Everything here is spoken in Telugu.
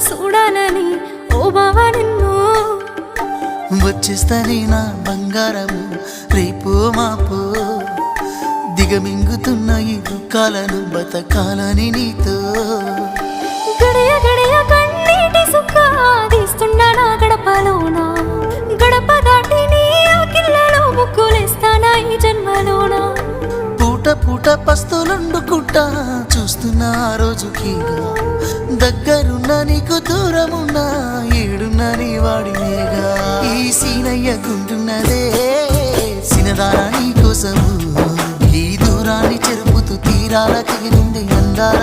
చూడాలని ఓ బావా నిన్ను వచ్చేస్తానే నా బంగారము రేపో మాపో దిగమింగుతున్న ఈ దుఃఖాలను బతకాలని నీతో గడియ గడియ కన్నీటి సుక్క తీస్తున్నా నా గడపలోన గడప దాటి నీ ఆకిళ్ళలో ముక్కులేస్తానా ఈ జన్మలోన పూట పూట పస్తులుండుకుంటా చూస్తున్నా ఆ రోజుకి దగ్గరున్న నీకు దూరమున్నా ఏడున్నా నీ వాడినేగా ఈ సీనయ్య గుంటున్నదే సినదారా నీ కోసము ఈ దూరాన్ని చెరుపుతూ తీరాల తెగినుంది అందాల